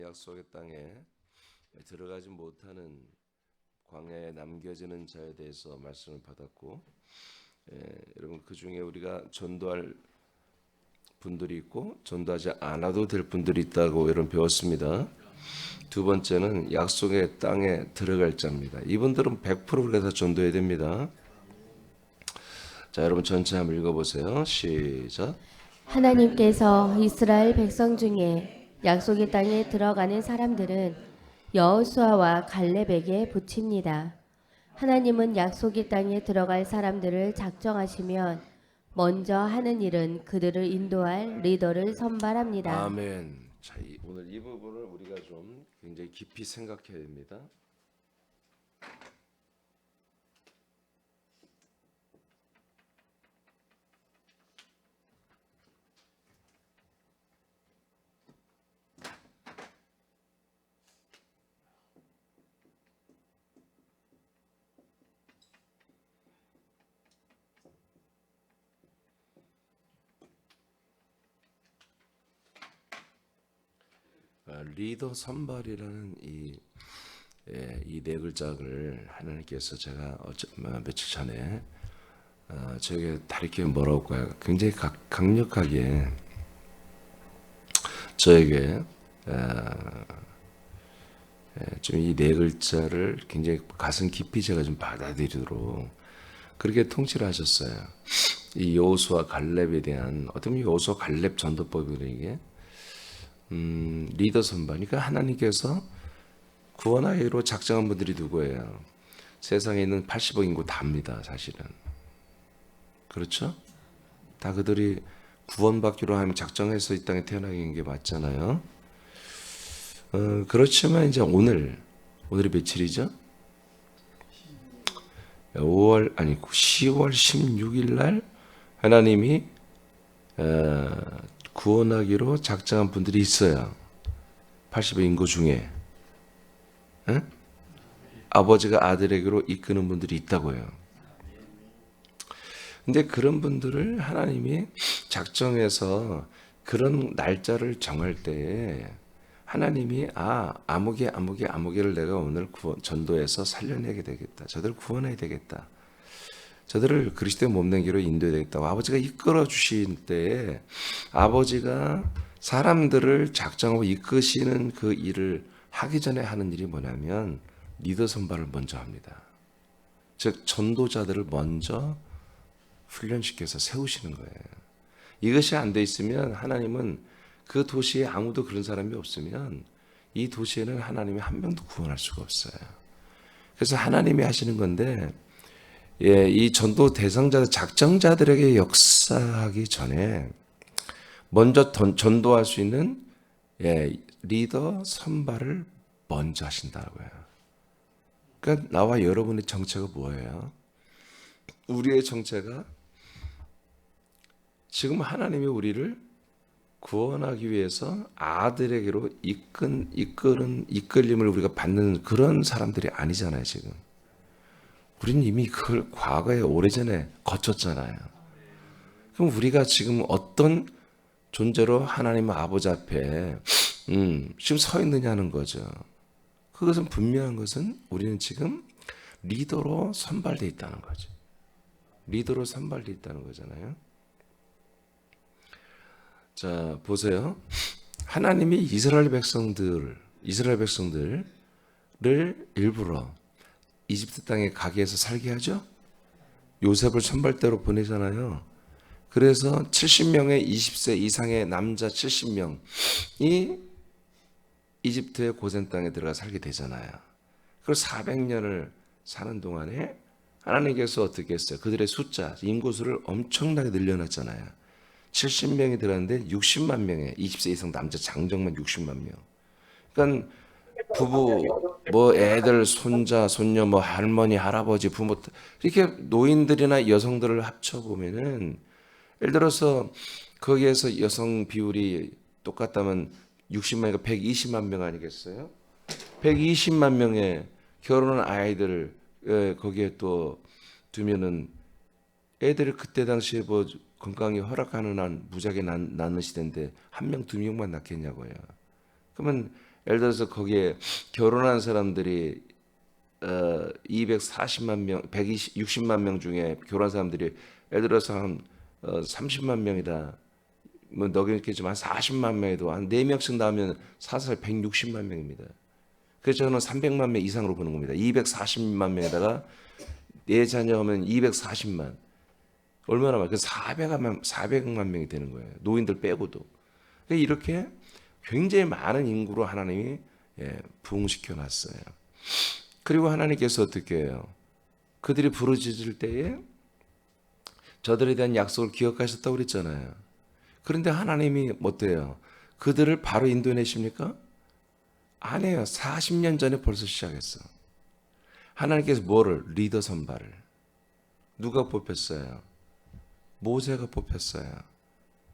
약속의 땅에 들어가지 못하는 광야에 남겨지는 자에 대해서 말씀을 받았고, 여러분 그 중에 우리가 전도할 분들이 있고 전도하지 않아도 될 분들이 있다고 여러분 배웠습니다. 두 번째는 약속의 땅에 들어갈 자입니다. 이분들은 100% 우리가 다 전도해야 됩니다. 자, 여러분 전체 한번 읽어보세요. 시작. 하나님께서 이스라엘 백성 중에 약속의 땅에 들어가는 사람들은 여호수아와 갈렙에게 붙입니다. 하나님은 약속의 땅에 들어갈 사람들을 작정하시면 먼저 하는 일은 그들을 인도할 리더를 선발합니다. 아멘. 자, 오늘 이 부분을 우리가 좀 굉장히 깊이 생각해야 됩니다. 리더 선발이라는 이 네 글자를 하나님께서 제가 며칠 전에 저에게 다르게 뭐라고 할까요? 굉장히 강력하게 저에게 좀 이 네 글자를 굉장히 가슴 깊이 제가 좀 받아들이도록 그렇게 통치를 하셨어요. 이 여호수아 갈렙에 대한 어떻게 보면 여호수아 갈렙 전도법이거든요. 이게 리더 선발. 그러니까 하나님께서 구원하기로 작정한 분들이 누구예요? 세상에 있는 80억 인구 다입니다. 사실은. 그렇죠? 다 그들이 구원받기로 하면 작정해서 이 땅에 태어나게 된 게 맞잖아요. 그렇지만 이제 오늘이 며칠이죠? 10월 16일 날 하나님이 구원하기로 작정한 분들이 있어요. 80의 인구 중에. 에? 아버지가 아들에게로 이끄는 분들이 있다고요. 근데 그런 분들을 하나님이 작정해서 그런 날짜를 정할 때에 하나님이 아무개를 내가 오늘 전도해서 살려내게 되겠다. 저들을 구원해야 되겠다. 저들을 그리스도의 몸된 길로 인도해야 되겠다고 아버지가 이끌어 주신 때에 아버지가 사람들을 작정하고 이끄시는 그 일을 하기 전에 하는 일이 뭐냐면 리더 선발을 먼저 합니다. 즉 전도자들을 먼저 훈련시켜서 세우시는 거예요. 이것이 안 돼 있으면 하나님은 그 도시에 아무도 그런 사람이 없으면 이 도시에는 하나님이 한 명도 구원할 수가 없어요. 그래서 하나님이 하시는 건데 이 전도 대상자 작정자들에게 역사하기 전에 먼저 전도할 수 있는 리더 선발을 먼저 하신다고요. 그러니까 나와 여러분의 정체가 뭐예요? 우리의 정체가 지금 하나님이 우리를 구원하기 위해서 아들에게로 이끌림을 우리가 받는 그런 사람들이 아니잖아요, 지금. 우리는 이미 그걸 과거에 오래전에 거쳤잖아요. 그럼 우리가 지금 어떤 존재로 하나님 아버지 앞에 지금 서 있느냐는 거죠. 그것은 분명한 것은 우리는 지금 리더로 선발되어 있다는 거죠. 리더로 선발되어 있다는 거잖아요. 자, 보세요. 하나님이 이스라엘 백성들을 일부러 이집트 땅에 가게 해서 살게 하죠. 요셉을 선발대로 보내잖아요. 그래서 70명의 20세 이상의 남자 70명이 이집트의 고센 땅에 들어가 살게 되잖아요. 그리고 400년을 사는 동안에 하나님께서 어떻게 했어요? 그들의 숫자, 인구수를 엄청나게 늘려놨잖아요. 70명이 들었는데 60만 명의 20세 이상 남자 장정만 60만 명. 그러니까 부부, 뭐 애들, 손자, 손녀, 뭐 할머니, 할아버지, 부모 이렇게 노인들이나 여성들을 합쳐 보면은 예를 들어서 거기에서 여성 비율이 똑같다면 60만이니까 120만 명 아니겠어요? 120만 명의 결혼한 아이들을 거기에 또 두면은 애들이 그때 당시에 뭐 건강이 허락하는 한 무지하게 낳는 시대인데 한 명, 두 명만 낳겠냐고요. 그러면 예를 들어서 거기에 결혼한 사람들이 240만 명, 160만 명 중에 결혼한 사람들이 예를 들어서 한 30만 명이다. 뭐 너겠지만 한 40만 명에도 한 4명씩 나오면 사실 160만 명입니다. 그래서 저는 300만 명 이상으로 보는 겁니다. 240만 명에다가 내 자녀하면 240만. 얼마나 많아요? 그래서 400만 명이 되는 거예요. 노인들 빼고도. 이렇게 굉장히 많은 인구로 하나님이 부흥시켜 놨어요. 그리고 하나님께서 어떻게 해요? 그들이 부르짖을 때에 저들에 대한 약속을 기억하셨다고 그랬잖아요. 그런데 하나님이 어때요? 그들을 바로 인도해내십니까? 안 해요. 40년 전에 벌써 시작했어. 하나님께서 뭐를? 리더 선발을. 누가 뽑혔어요? 모세가 뽑혔어요.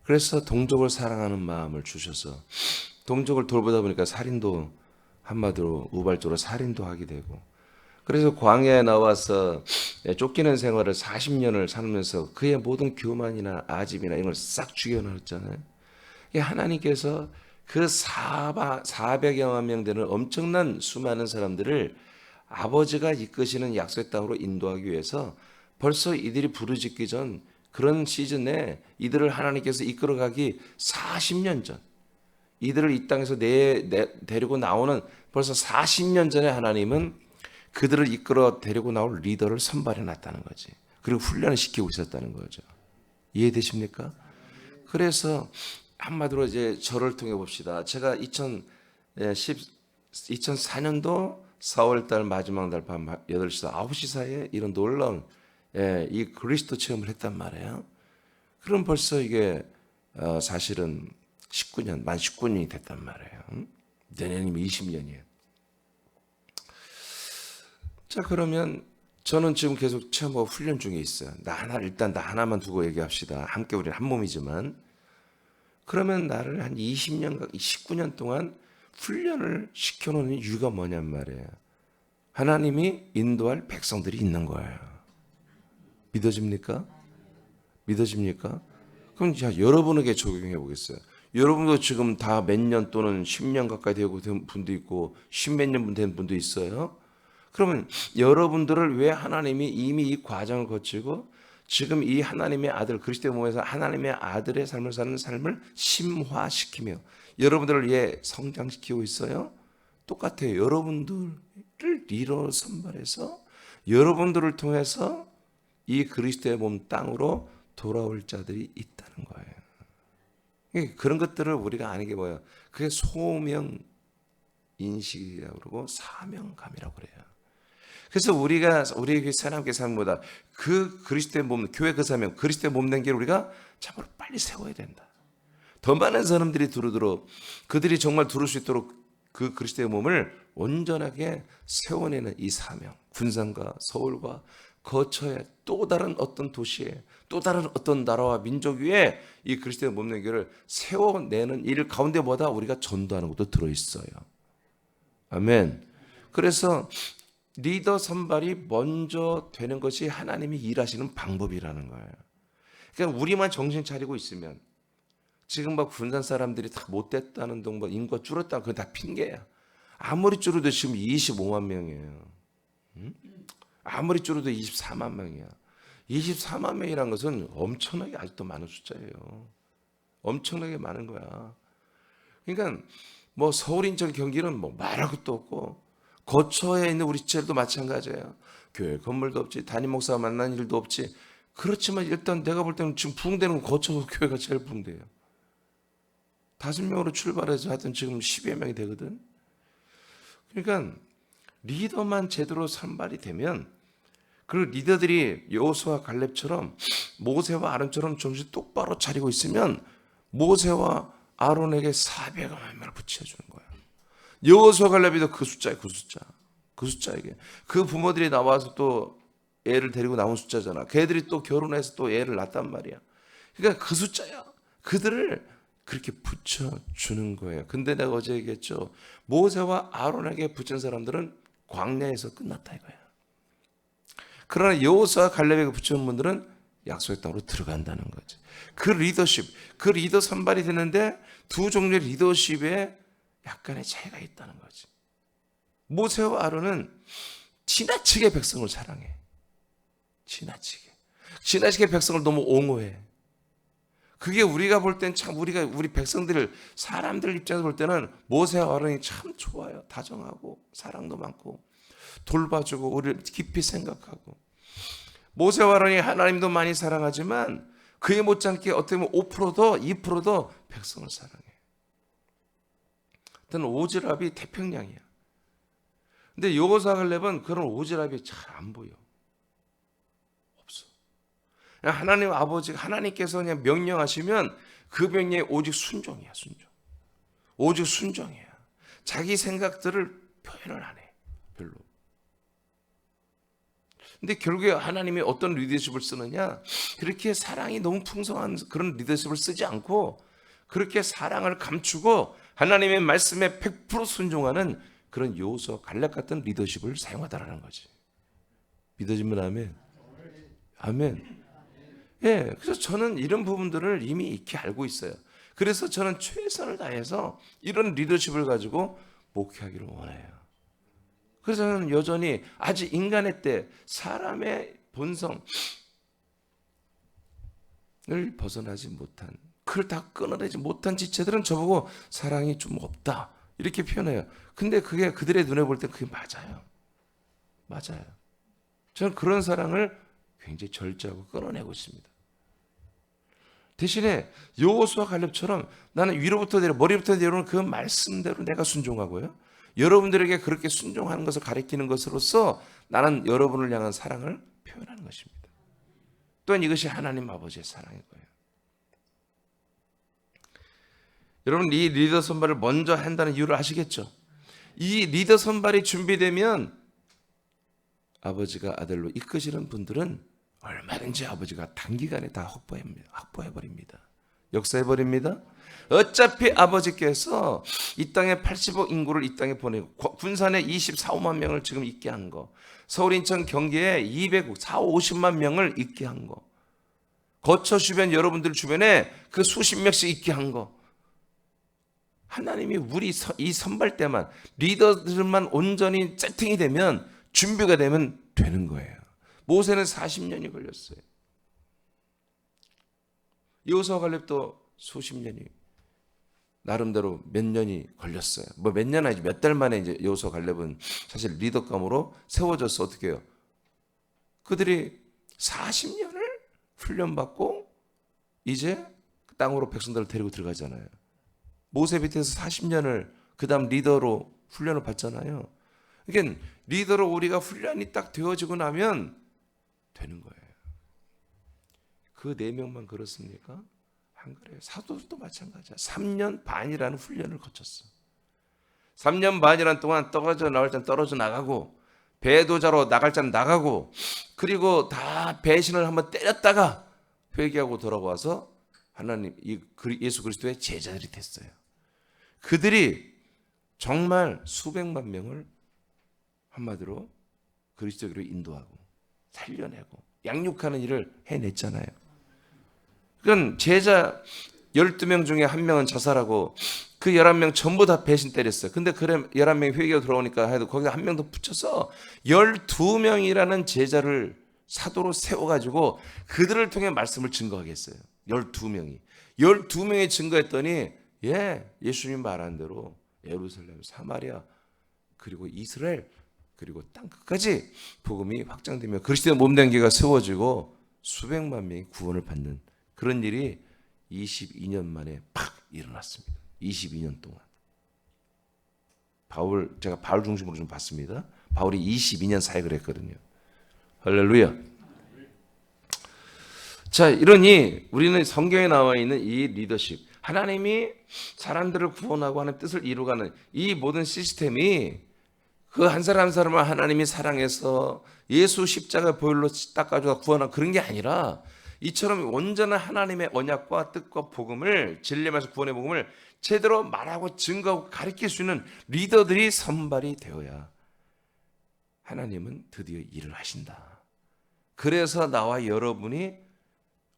그래서 동족을 사랑하는 마음을 주셔서 동족을 돌보다 보니까 살인도 한마디로 우발적으로 살인도 하게 되고, 그래서 광야에 나와서 쫓기는 생활을 40년을 살면서 그의 모든 교만이나 아집이나 이런 걸 싹 죽여놓았잖아요. 하나님께서 그 400여만 명 되는 엄청난 수많은 사람들을 아버지가 이끄시는 약속의 땅으로 인도하기 위해서 벌써 이들이 부르짖기 전 그런 시즌에 이들을 하나님께서 이끌어가기 40년 전, 이들을 이 땅에서 데리고 나오는 벌써 40년 전에 하나님은 그들을 이끌어 데리고 나올 리더를 선발해 놨다는 거지. 그리고 훈련을 시키고 있었다는 거죠. 이해되십니까? 그래서 한마디로 이제 저를 통해 봅시다. 제가 2004년도 4월달 마지막 날 밤 8시에서 9시 사이에 이런 놀라운 이 그리스도 체험을 했단 말이에요. 그럼 벌써 이게 사실은 19년, 만 19년이 됐단 말이에요. 내년이면 20년이에요. 자, 그러면 저는 지금 계속 체험하고 훈련 중에 있어요. 일단 나 하나만 두고 얘기합시다. 함께 우리는 한 몸이지만. 그러면 나를 한 20년, 19년 동안 훈련을 시켜놓는 이유가 뭐냔 말이에요. 하나님이 인도할 백성들이 있는 거예요. 믿어집니까? 믿어집니까? 그럼 자, 여러분에게 적용해 보겠어요. 여러분도 지금 다 몇 년 또는 10년 가까이 되고 된 분도 있고 10몇 년 된 분도 있어요. 그러면 여러분들을 왜 하나님이 이미 이 과정을 거치고 지금 이 하나님의 아들 그리스도의 몸에서 하나님의 아들의 삶을 사는 삶을 심화시키며 여러분들을 위해 성장시키고 있어요? 똑같아요. 여러분들을 리더로 선발해서 여러분들을 통해서 이 그리스도의 몸 땅으로 돌아올 자들이 있다는 거예요. 그런 것들을 우리가 아는 게 뭐예요? 그게 소명 인식이라고 그러고 사명감이라고 그래요. 그래서 우리 사람께 삶보다 그 그리스도의 몸, 교회 그 사명, 그리스도의 몸 된 길을 우리가 참으로 빨리 세워야 된다. 더 많은 사람들이 두루두루 그들이 정말 두를 수 있도록 그 그리스도의 몸을 온전하게 세워내는 이 사명, 군산과 서울과 거처에 또 다른 어떤 도시에 또 다른 어떤 나라와 민족 위에 이 그리스도의 몸 된 길을 세워내는 일 가운데 뭐다 우리가 전도하는 것도 들어있어요. 아멘. 그래서 리더 선발이 먼저 되는 것이 하나님이 일하시는 방법이라는 거예요. 그러니까 우리만 정신 차리고 있으면 지금 막 군산 사람들이 다 못됐다는 동 인구가 줄었다 그건 다 핑계야. 아무리 줄어도 지금 25만 명이에요. 아무리 줄어도 24만 명이야. 24만 명이라는 것은 엄청나게 아직도 많은 숫자예요. 엄청나게 많은 거야. 그러니까 뭐 서울, 인천, 경기는 뭐 말할 것도 없고 거처에 있는 우리 지체도 마찬가지예요. 교회 건물도 없지, 담임 목사 만난 일도 없지. 그렇지만 일단 내가 볼 때는 지금 부흥되는 건 거처 교회가 제일 부흥돼요. 5명으로 출발해서 하여튼 지금 10여 명이 되거든. 그러니까 리더만 제대로 선발이 되면 그 리더들이 여호수아 갈렙처럼 모세와 아론처럼 정신 똑바로 차리고 있으면 모세와 아론에게 400만 명을 붙여주는 거예요. 여호수아 갈렙이도 그 숫자예요. 그 숫자에게 그 부모들이 나와서 또 애를 데리고 나온 숫자잖아. 걔들이 또 결혼해서 또 애를 낳았단 말이야. 그러니까 그 숫자야. 그들을 그렇게 붙여주는 거예요. 근데 내가 어제 얘기했죠. 모세와 아론에게 붙인 사람들은 광야에서 끝났다 이거야. 그러나 여호수아 갈렙에게 붙인 분들은 약속의 땅으로 들어간다는 거지. 그 리더십, 그 리더 선발이 되는데 두 종류의 리더십에 약간의 차이가 있다는 거지. 모세와 아론은 지나치게 백성을 사랑해. 지나치게 백성을 너무 옹호해. 그게 우리가 볼 땐 참 우리 백성들 사람들 입장에서 볼 때는 모세와 아론이 참 좋아요. 다정하고 사랑도 많고 돌봐주고 우리를 깊이 생각하고. 모세와 아론이 하나님도 많이 사랑하지만 그에 못지않게 어떻게 보면 5%도 2%도 백성을 사랑해. 일단 오지랖이 태평양이야. 근데 여호수아 갈렙은 그런 오지랖이 잘 안 보여. 없어. 그냥 하나님 아버지 하나님께서 그냥 명령하시면 그 명령에 오직 순종이야. 오직 순종이야. 자기 생각들을 표현을 안 해. 별로. 근데 결국에 하나님이 어떤 리더십을 쓰느냐? 그렇게 사랑이 너무 풍성한 그런 리더십을 쓰지 않고 그렇게 사랑을 감추고 하나님의 말씀에 100% 순종하는 그런 여호수아 갈렙 같은 리더십을 사용하다라는 거지. 믿어지면 아멘. 아멘. 예, 그래서 저는 이런 부분들을 이미 익히 알고 있어요. 그래서 저는 최선을 다해서 이런 리더십을 가지고 목회하기를 원해요. 그래서 저는 여전히 아직 인간의 때 사람의 본성을 벗어나지 못한, 그걸 다 끊어내지 못한 지체들은 저보고 사랑이 좀 없다 이렇게 표현해요. 근데 그게 그들의 눈에 볼 때 그게 맞아요. 저는 그런 사랑을 굉장히 절제하고 끊어내고 있습니다. 대신에 여호수아 갈렙처럼 나는 위로부터 내려 머리부터 내려오는 그 말씀대로 내가 순종하고요. 여러분들에게 그렇게 순종하는 것을 가리키는 것으로서 나는 여러분을 향한 사랑을 표현하는 것입니다. 또한 이것이 하나님 아버지의 사랑인 거예요. 여러분 이 리더 선발을 먼저 한다는 이유를 아시겠죠? 이 리더 선발이 준비되면 아버지가 아들로 이끄시는 분들은 얼마든지 아버지가 단기간에 다 확보해버립니다. 역사해버립니다. 어차피 아버지께서 이 땅에 80억 인구를 이 땅에 보내고 군산에 24~25만 명을 지금 있게 한 거, 서울 인천 경기에 240~50만 명을 있게 한 거, 거처 주변 여러분들 주변에 그 수십 명씩 있게 한 거, 하나님이 우리 이 선발 때만 리더들만 온전히 세팅이 되면 준비가 되면 되는 거예요. 모세는 40년이 걸렸어요. 여호수아 갈렙도 수십 년이 나름대로 몇 년이 걸렸어요. 뭐 몇 년 아니지 몇 달 만에 이제 여호수아 갈렙은 사실 리더감으로 세워져서 어떻게 해요? 그들이 40년을 훈련받고 이제 땅으로 백성들을 데리고 들어가잖아요. 모세 밑에서 40년을 그 다음 리더로 훈련을 받잖아요. 그러니까 리더로 우리가 훈련이 딱 되어지고 나면 되는 거예요. 그 4명만 그렇습니까? 안 그래요. 사도도 마찬가지야. 3년 반이라는 훈련을 거쳤어. 3년 반이라는 동안 떨어져 나갈 때는 떨어져 나가고 배도자로 나갈 때는 나가고 그리고 다 배신을 한번 때렸다가 회개하고 돌아와서 하나님 예수 그리스도의 제자들이 됐어요. 그들이 정말 수백만 명을 한마디로 그리스도로 인도하고 살려내고 양육하는 일을 해냈잖아요. 그건 제자 12명 중에 1명은 자살하고 그 11명 전부 다 배신 때렸어요. 근데 그래 11명이 회개가 돌아오니까 해도 거기다 1명 더 붙여서 12명이라는 제자를 사도로 세워가지고 그들을 통해 말씀을 증거하게 했어요. 12명이 증거했더니 예수님 말한 대로 예루살렘, 사마리아 그리고 이스라엘 그리고 땅 끝까지 복음이 확장되며 그리스도의 몸된 교회가 세워지고 수백만 명이 구원을 받는 그런 일이 22년 만에 팍 일어났습니다. 22년 동안. 제가 바울 중심으로 좀 봤습니다. 바울이 22년 사역을 했거든요. 할렐루야. 자, 이러니 우리는 성경에 나와 있는 이 리더십, 하나님이 사람들을 구원하고 하는 뜻을 이루가는 이 모든 시스템이 그 한 사람 한 사람을 하나님이 사랑해서 예수 십자가 보혈로 닦아주어 구원한 그런 게 아니라 이처럼 온전한 하나님의 언약과 뜻과 복음을 진리면서 구원의 복음을 제대로 말하고 증거하고 가르칠 수 있는 리더들이 선발이 되어야 하나님은 드디어 일을 하신다. 그래서 나와 여러분이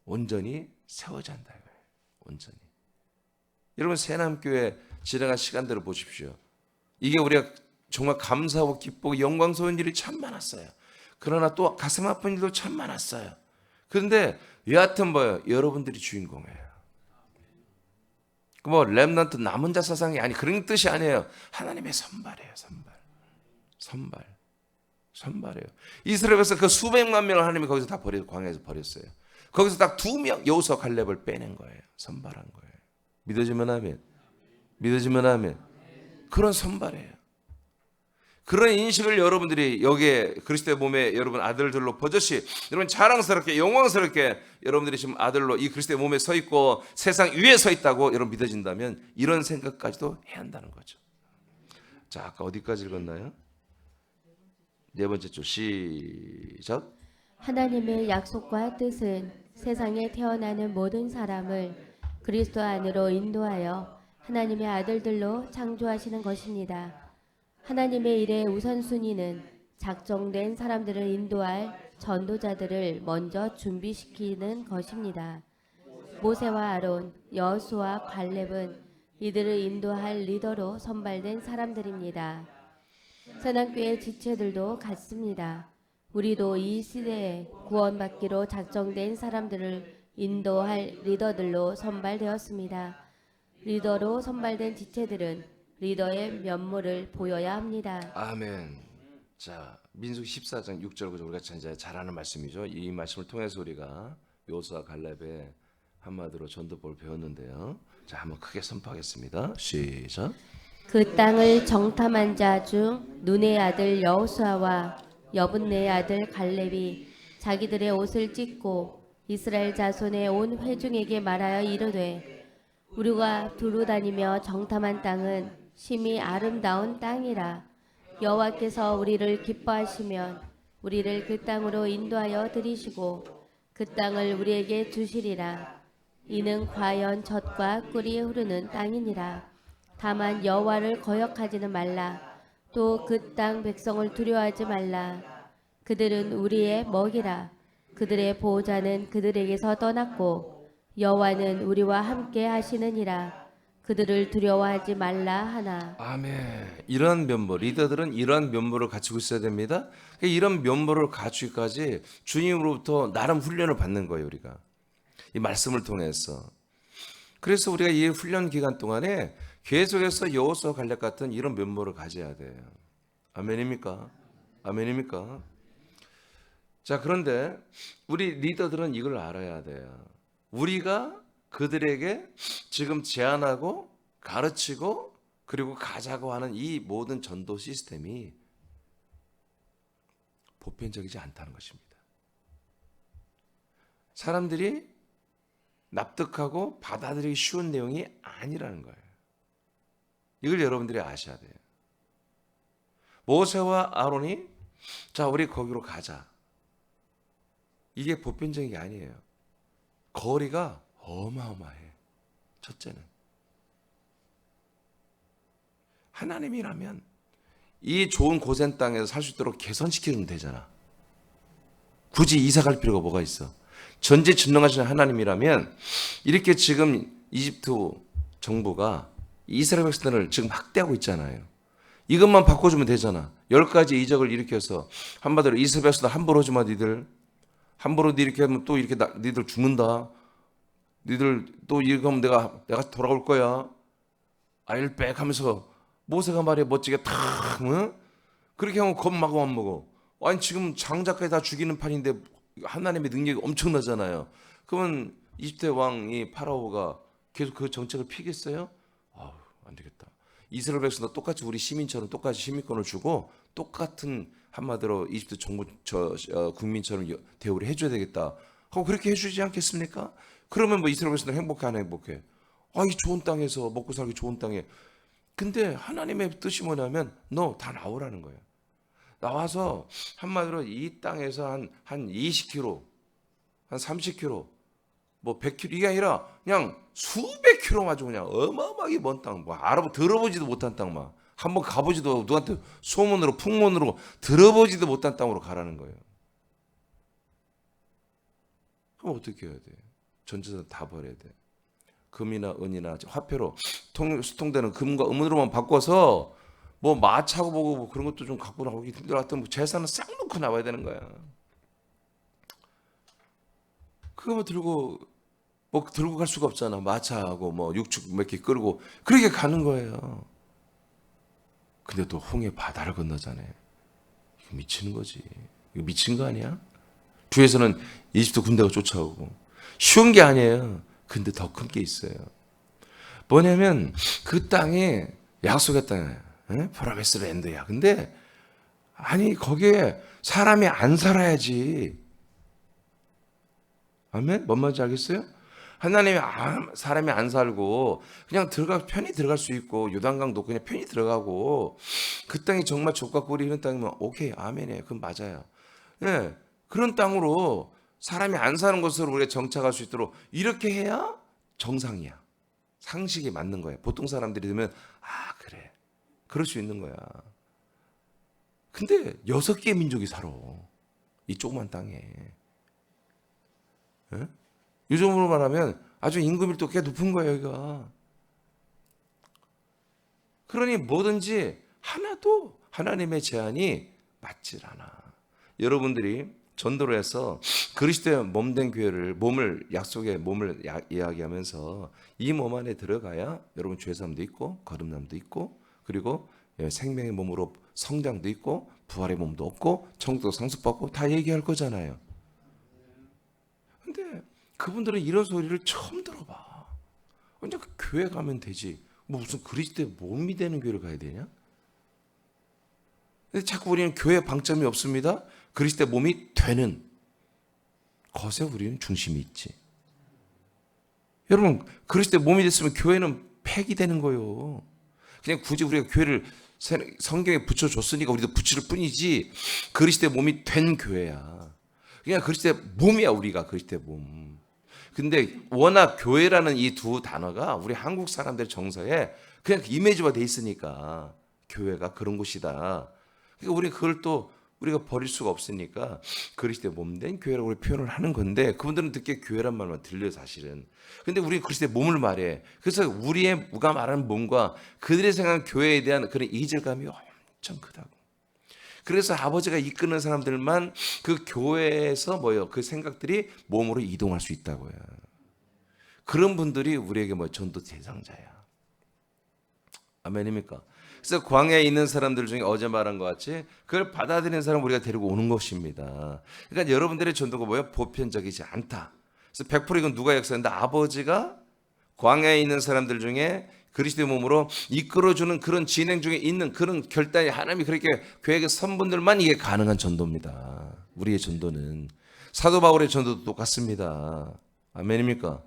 온전히 세워져야 한다. 온전히. 여러분 새남교회 지나간 시간들을 보십시오. 이게 우리가 정말 감사하고 기쁘고 영광스러운 일이 참 많았어요. 그러나 또 가슴 아픈 일도 참 많았어요. 그런데 여하튼 뭐예요? 여러분들이 주인공이에요. 뭐 렘넌트 남은 자 사상이 아니 그런 뜻이 아니에요. 하나님의 선발이에요. 선발이에요. 이스라엘에서 그 수백만 명을 하나님이 거기서 다 광야에서 버렸어요. 거기서 딱 2명 여호수아 갈렙을 빼낸 거예요. 선발한 거예요. 믿어지면 아멘. 믿어지면 아멘. 그런 선발이에요. 그런 인식을 여러분들이 여기에 그리스도의 몸에 여러분 아들들로 버젓이 여러분 자랑스럽게 영광스럽게 여러분들이 지금 아들로 이 그리스도의 몸에 서 있고 세상 위에 서 있다고 여러분 믿어진다면 이런 생각까지도 해야 한다는 거죠. 자, 아까 어디까지 읽었나요? 네 번째 줄 시작. 하나님의 약속과 뜻은 세상에 태어나는 모든 사람을 그리스도 안으로 인도하여 하나님의 아들들로 창조하시는 것입니다. 하나님의 일의 우선순위는 작정된 사람들을 인도할 전도자들을 먼저 준비시키는 것입니다. 모세와 아론, 여호수아, 갈렙은 이들을 인도할 리더로 선발된 사람들입니다. 선한교회 지체들도 같습니다. 우리도 이 시대에 구원받기로 작정된 사람들을 인도할 리더들로 선발되었습니다. 리더로 선발된 지체들은 리더의 면모를 보여야 합니다. 아멘. 자, 민수기 14장 6절 9절 우리가 잘 아는 말씀이죠. 이 말씀을 통해서 우리가 여호수아 갈렙의 한마디로 전도법을 배웠는데요. 자, 한번 크게 선포하겠습니다. 시작. 그 땅을 정탐한 자 중 눈의 아들 여호수아와 여분네의 아들 갈렙이 자기들의 옷을 찢고 이스라엘 자손의 온 회중에게 말하여 이르되 우리가 두루 다니며 정탐한 땅은 심히 아름다운 땅이라 여호와께서 우리를 기뻐하시면 우리를 그 땅으로 인도하여 들이시고 그 땅을 우리에게 주시리라. 이는 과연 젖과 꿀이 흐르는 땅이니라. 다만 여호와를 거역하지는 말라. 또 그 땅 백성을 두려워하지 말라. 그들은 우리의 먹이라. 그들의 보호자는 그들에게서 떠났고 여호와는 우리와 함께 하시느니라. 그들을 두려워하지 말라 하나. 아멘. 이런 면모, 리더들은 이러한 면모를 가지고 있어야 됩니다. 이런 면모를 가지고까지 주님으로부터 나름 훈련을 받는 거예요, 우리가. 이 말씀을 통해서. 그래서 우리가 이 훈련 기간 동안에 계속해서 여호수아 갈렙 같은 이런 면모를 가져야 돼요. 아멘입니까? 아멘입니까? 자, 그런데 우리 리더들은 이걸 알아야 돼요. 우리가 그들에게 지금 제안하고 가르치고 그리고 가자고 하는 이 모든 전도 시스템이 보편적이지 않다는 것입니다. 사람들이 납득하고 받아들이기 쉬운 내용이 아니라는 거예요. 이걸 여러분들이 아셔야 돼요. 모세와 아론이 자, 우리 거기로 가자. 이게 보편적인 게 아니에요. 거리가 어마어마해. 첫째는 하나님이라면 이 좋은 고센 땅에서 살 수 있도록 개선시키면 되잖아. 굳이 이사 갈 필요가 뭐가 있어? 전지전능하신 하나님이라면 이렇게 지금 이집트 정부가 이스라엘 백성들을 지금 학대하고 있잖아요. 이것만 바꿔주면 되잖아. 10가지 이적을 일으켜서 한마디로 이스라엘 백성들 함부로 하지 마. 니들 함부로 이렇게 하면 또 이렇게 니들 죽는다. 니들 또 이렇게 하면 내가 돌아올 거야. I'll back 하면서 모세가 말해 멋지게 탁 그렇게 하면 겁마고 안 먹어. 아니 지금 장자까지 다 죽이는 판인데 하나님의 능력이 엄청나잖아요. 그러면 이집트 왕이 파라오가 계속 그 정책을 피겠어요? 아우, 안 되겠다. 이스라엘 백성도 똑같이 우리 시민처럼 똑같이 시민권을 주고 똑같은 한마디로 이집트 정부 국민처럼 대우를 해줘야 되겠다 하고 그렇게 해주지 않겠습니까? 그러면 뭐 이스라엘 백성들 행복해 안 행복해? 이 좋은 땅에서 먹고 살기 좋은 땅에. 근데 하나님의 뜻이 뭐냐면 너 다 나오라는 거예요. 나와서 한마디로 이 땅에서 한 20km, 한 30km, 뭐 100km 이게 아니라 그냥 수백 킬로 아주 그냥 어마어마하게 먼 땅, 뭐 들어보지도 못한 땅 막 한번 가보지도 누구한테 소문으로 풍문으로 들어보지도 못한 땅으로 가라는 거예요. 그럼 어떻게 해야 돼? 전체적으로 다 버려야 돼. 금이나 은이나 화폐로 수통되는 금과 은으로만 바꿔서 뭐 마차고 보고 뭐 그런 것도 좀 갖고 나오기 힘들어. 하여튼 뭐 재산은 싹 놓고 나와야 되는 거야. 그거 뭐 들고 갈 수가 없잖아. 마차하고 뭐 육축 몇 개 끌고 그렇게 가는 거예요. 근데 또 홍해 바다를 건너자네. 이거 미치는 거지. 이거 미친 거 아니야? 뒤에서는 이집트 군대가 쫓아오고 쉬운 게 아니에요. 근데 더 큰 게 있어요. 뭐냐면 그 땅에 약속의 땅이에요. 프로미스 랜드야. 근데 아니 거기에 사람이 안 살아야지. 아멘? 뭔 말인지 알겠어요? 하나님이 사람이 안 살고 그냥 편히 들어갈 수 있고 요단강도 그냥 편히 들어가고 그 땅이 정말 족과 꿀이 흐르는 땅이면 오케이 아멘이에요. 그건 맞아요. 예, 그런 땅으로 사람이 안 사는 곳으로 우리가 정착할 수 있도록 이렇게 해야 정상이야. 상식이 맞는 거예요. 보통 사람들이 들으면 아 그래 그럴 수 있는 거야. 근데 6개의 민족이 살아 이 조그만 땅에. 예? 요즘으로 말하면 아주 임금 밀도가 꽤 높은 거예요 여기가. 그러니 뭐든지 하나도 하나님의 제안이 맞질 않아. 여러분들이 전도를 해서 그리스도의 몸된 교회를 약속의 몸을 이야기하면서 이 몸 안에 들어가야 여러분 죄사함도 있고 거듭남도 있고 그리고 생명의 몸으로 성장도 있고 부활의 몸도 없고 천국도 상속받고 다 얘기할 거잖아요. 근데 그분들은 이런 소리를 처음 들어봐. 그냥 교회 가면 되지. 뭐 무슨 그리스도의 몸이 되는 교회를 가야 되냐? 근데 자꾸 우리는 교회 방점이 없습니다. 그리스도의 몸이 되는 것에 우리는 중심이 있지. 여러분 그리스도의 몸이 됐으면 교회는 폐기되는 거예요. 그냥 굳이 우리가 교회를 성경에 붙여줬으니까 우리도 붙일 뿐이지 그리스도의 몸이 된 교회야. 그냥 그리스도의 몸이야. 우리가 그리스도의 몸. 근데 워낙 교회라는 이 두 단어가 우리 한국 사람들의 정서에 그냥 이미지화 돼 있으니까 교회가 그런 곳이다. 그러니까 우리 그걸 또 우리가 버릴 수가 없으니까 그리스도의 몸된 교회라고 우리 표현을 하는 건데 그분들은 듣기에 교회란 말만 들려 사실은. 근데 우리 그리스도의 몸을 말해. 그래서 우리가 말하는 몸과 그들이 생각하는 교회에 대한 그런 이질감이 엄청 크다고. 그래서 아버지가 이끄는 사람들만 그 교회에서 그 생각들이 몸으로 이동할 수 있다고요. 그런 분들이 우리에게 전도 대상자야. 아멘입니까? 그래서 광야에 있는 사람들 중에 어제 말한 것 같이 그걸 받아들이는 사람 우리가 데리고 오는 것입니다. 그러니까 여러분들의 전도가 보편적이지 않다. 그래서 100% 이건 누가 역사했는데 아버지가 광야에 있는 사람들 중에 그리스도의 몸으로 이끌어주는 그런 진행 중에 있는 그런 결단이 하나님이 그렇게 교회의 선분들만 이게 가능한 전도입니다. 우리의 전도는 사도 바울의 전도도 똑같습니다. 아멘입니까?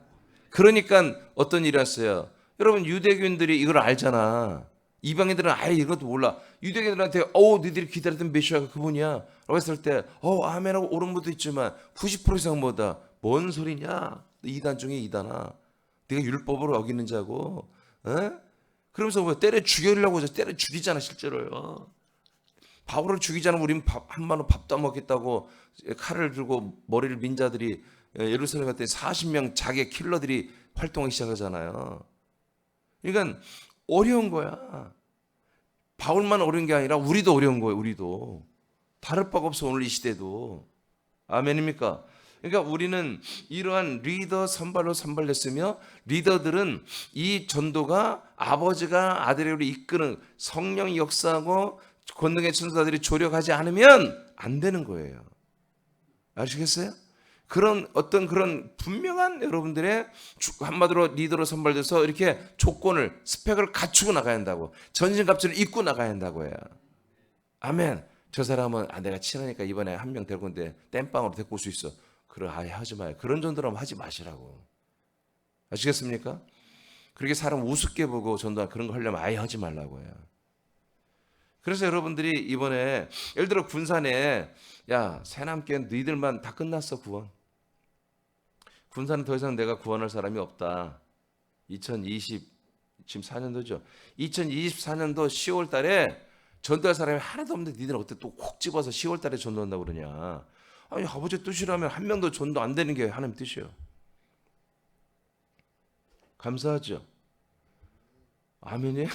그러니까 어떤 일이 왔어요. 여러분 유대교인들이 이걸 알잖아. 이방인들은 아예 이것도 몰라. 유대교인들한테 너희들이 기다렸던 메시아가 그분이야 라고 했을 때 아멘하고 옳은 분도 있지만 90% 이상 뭐다. 뭔 소리냐. 이단 중에 이단아. 네가 율법으로 어기는 자고 그러면서 때려 죽이려고 때려 죽이잖아 실제로요. 바울을 죽이잖아. 우리는 한마디 밥도 안 먹겠다고 칼을 들고 머리를 민 자들이 예루살렘 갔더니 40명 자기 킬러들이 활동하기 시작하잖아요. 그러니까 어려운 거야. 바울만 어려운 게 아니라 우리도 어려운 거예요. 우리도 다를 바가 없어. 오늘 이 시대도. 아멘입니까? 그러니까 우리는 이러한 리더 선발로 선발됐으며 리더들은 이 전도가 아버지가 아들에게 이끄는 성령이 역사하고 권능의 천사들이 조력하지 않으면 안 되는 거예요. 아시겠어요? 그런 분명한 여러분들의 한마디로 리더로 선발돼서 이렇게 조건을 스펙을 갖추고 나가야 한다고. 전신갑주를 입고 나가야 한다고 해요. 아멘. 저 사람은 내가 친하니까 이번에 한 명 데리고 온데 땜빵으로 데리고 올 수 있어. 그래 아예 하지 마요. 그런 전도라면 하지 마시라고. 아시겠습니까? 그렇게 사람 우습게 보고 전도 그런 거 하려면 아예 하지 말라고 해요. 그래서 여러분들이 이번에 예를 들어 군산에 새남교회 너희들만 다 끝났어 구원. 군산은 더 이상 내가 구원할 사람이 없다. 2020 지금 4년도죠. 2024년도 10월 달에 전도할 사람이 하나도 없는데 니들은 어떻게 또 콕 집어서 10월 달에 전도한다고 그러냐. 아니 아버지 뜻이라면 한 명도 전도 안 되는 게 하나님 뜻이에요. 감사하죠? 아멘이에요?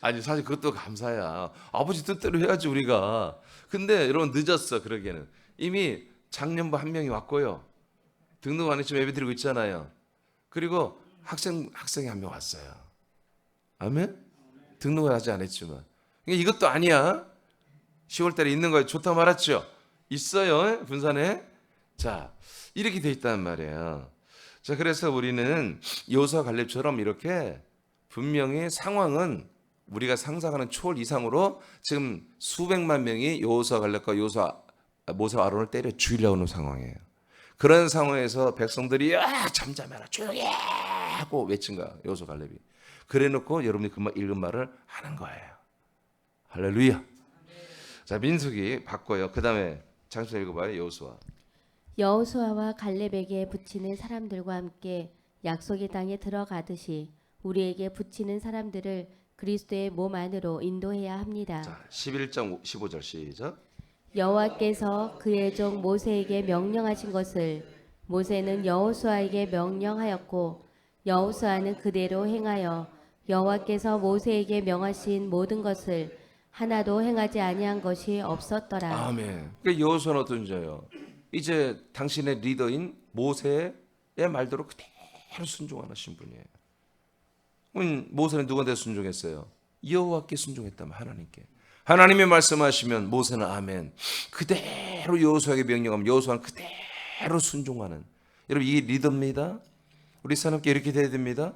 아니 사실 그것도 감사야. 아버지 뜻대로 해야지 우리가. 근데 여러분 늦었어. 그러기에는 이미 장년부 한 명이 왔고요. 등록 안 했지만 예배 드리고 있잖아요. 그리고 학생이 한 명 왔어요. 아멘? 등록을 하지 않았지만 그러니까 이것도 아니야. 10월달에 있는 거에 좋다 말았죠. 있어요. 분산에. 자 이렇게 돼 있단 말이에요. 자 그래서 우리는 여호수아 갈렙처럼 이렇게 분명히 상황은 우리가 상상하는 초월 이상으로 지금 수백만 명이 여호수아 갈렙과 모세와 아론을 때려 죽이려고 하는 상황이에요. 그런 상황에서 백성들이 잠잠해라 조용히 해 하고 외친 거야. 여호수아 갈렙이. 그래놓고 여러분이 그 읽은 말을 하는 거예요. 할렐루야. 자 민수기 바꿔요. 그 다음에 장수 읽어봐요. 여호수아. 여호수아와 갈렙에게 붙이는 사람들과 함께 약속의 땅에 들어가듯이 우리에게 붙이는 사람들을 그리스도의 몸 안으로 인도해야 합니다. 자 11장 15절 시작. 여호와께서 그의 종 모세에게 명령하신 것을 모세는 여호수아에게 명령하였고 여호수아는 그대로 행하여 여호와께서 모세에게 명하신 모든 것을 하나도 행하지 아니한 것이 없었더라. 아멘. 그러니까 여호수아는 어떤 자예요? 이제 당신의 리더인 모세의 말대로 그대로 순종하는 신분이에요. 모세는 누구한테 순종했어요? 여호와께 순종했다면 하나님께. 하나님이 말씀하시면 모세는 아멘. 그대로 여호수아에게 명령하면 여호수아는 그대로 순종하는. 여러분 이게 리더입니다. 우리 사람께 이렇게 돼야 됩니다.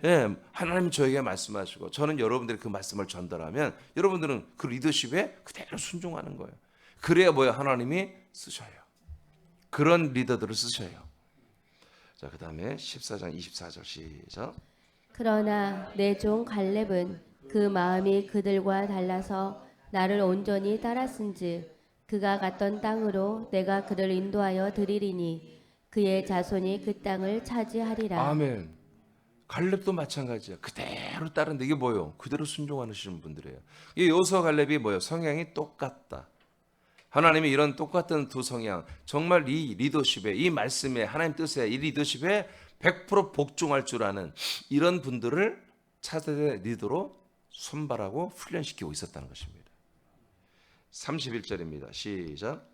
예, 하나님 저에게 말씀하시고 저는 여러분들이 그 말씀을 전달하면 여러분들은 그 리더십에 그대로 순종하는 거예요. 그래야 뭐야 하나님이 쓰셔요. 그런 리더들을 쓰셔요. 자, 그 다음에 14장 24절 시작. 그러나 내 종 갈렙은 그 마음이 그들과 달라서 나를 온전히 따랐은즉 그가 갔던 땅으로 내가 그를 인도하여 드리리니 그의 자손이 그 땅을 차지하리라. 아멘. 갈렙도 마찬가지야. 그대로 따른데 이게 뭐예요? 그대로 순종하시는 분들이에요. 이 여호수아 갈렙이 뭐예요? 성향이 똑같다. 하나님이 이런 똑같은 두 성향, 정말 이 리더십에, 이 말씀에, 하나님 뜻에, 이 리더십에 100% 복종할 줄 아는 이런 분들을 차세대 리더로 선발하고 훈련시키고 있었다는 것입니다. 31절입니다. 시작.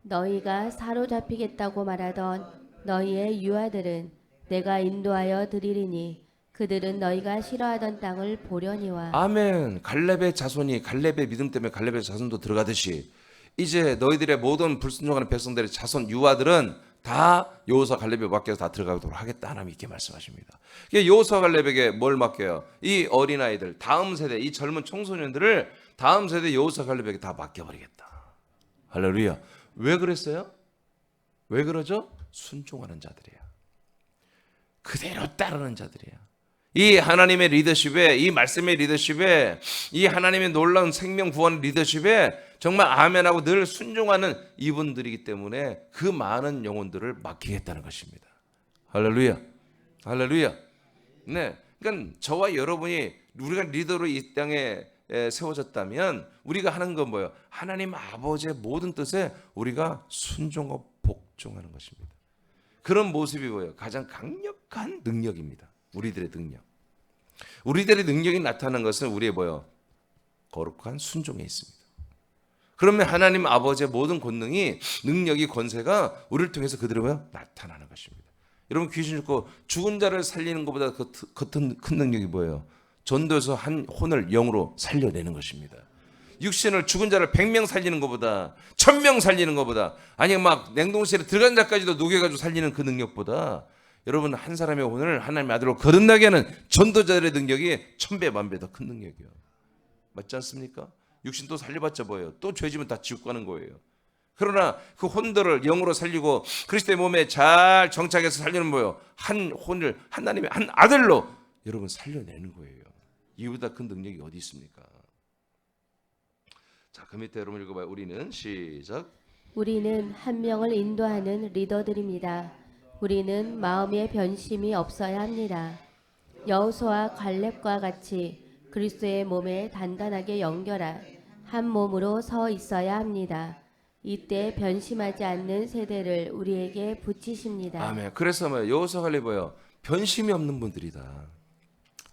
너희가 사로잡히겠다고 말하던 너희의 유아들은 내가 인도하여 드리리니 그들은 너희가 싫어하던 땅을 보려니와. 아멘. 갈렙의 자손이 갈렙의 믿음 때문에 갈렙의 자손도 들어가듯이 이제 너희들의 모든 불순종하는 백성들의 자손 유아들은 다 여호수아 갈렙에 맡겨서 다 들어가도록 하겠다. 하나님 이렇게 말씀하십니다. 여호수아 갈렙에게 뭘 맡겨요? 이 어린아이들, 다음 세대, 이 젊은 청소년들을 다음 세대 여호수아 갈렙에게 다 맡겨버리겠다. 할렐루야. 왜 그랬어요? 왜 그러죠? 순종하는 자들이야. 그대로 따르는 자들이야. 이 하나님의 리더십에, 이 말씀의 리더십에, 이 하나님의 놀라운 생명 구원 리더십에 정말 아멘하고 늘 순종하는 이분들이기 때문에 그 많은 영혼들을 맡기겠다는 것입니다. 할렐루야. 할렐루야. 네. 그러니까 저와 여러분이 우리가 리더로 이 땅에 세워졌다면 우리가 하는 건 뭐예요? 하나님 아버지의 모든 뜻에 우리가 순종하고 복종하는 것입니다. 그런 모습이 뭐예요? 가장 강력한 능력입니다. 우리들의 능력. 우리들의 능력이 나타나는 것은 우리의 뭐예요? 거룩한 순종에 있습니다. 그러면 하나님 아버지의 모든 권능이, 능력이, 권세가 우리를 통해서 그들의 뭐예요? 나타나는 것입니다. 여러분 귀신 죽고 죽은 자를 살리는 것보다 큰 능력이 뭐예요? 전도에서 한 혼을 영으로 살려내는 것입니다. 육신을 죽은 자를 100명 살리는 것보다 1000명 살리는 것보다 아니 막 냉동실에 들어간 자까지도 녹여가지고 살리는 그 능력보다 여러분 한 사람의 혼을 하나님의 아들로 거듭나게 하는 전도자들의 능력이 1000배 만배 더 큰 능력이에요. 맞지 않습니까? 육신 또 살려봤자 뭐예요? 또 죄지면 다 지옥 가는 거예요. 그러나 그 혼들을 영으로 살리고 그리스도의 몸에 잘 정착해서 살리는 뭐예요? 한 혼을 하나님의 한 아들로 여러분 살려내는 거예요. 이보다 큰 능력이 어디 있습니까? 자, 그 밑에 여러분 읽어봐요. 우리는 시작. 우리는 한 명을 인도하는 리더들입니다. 우리는 마음의 변심이 없어야 합니다. 여호수아와 갈렙과 같이 그리스도의 몸에 단단하게 연결한 한 몸으로 서 있어야 합니다. 이때 변심하지 않는 세대를 우리에게 붙이십니다. 아멘. 그래서 뭐 여호수아 갈렙 뭐요? 변심이 없는 분들이다.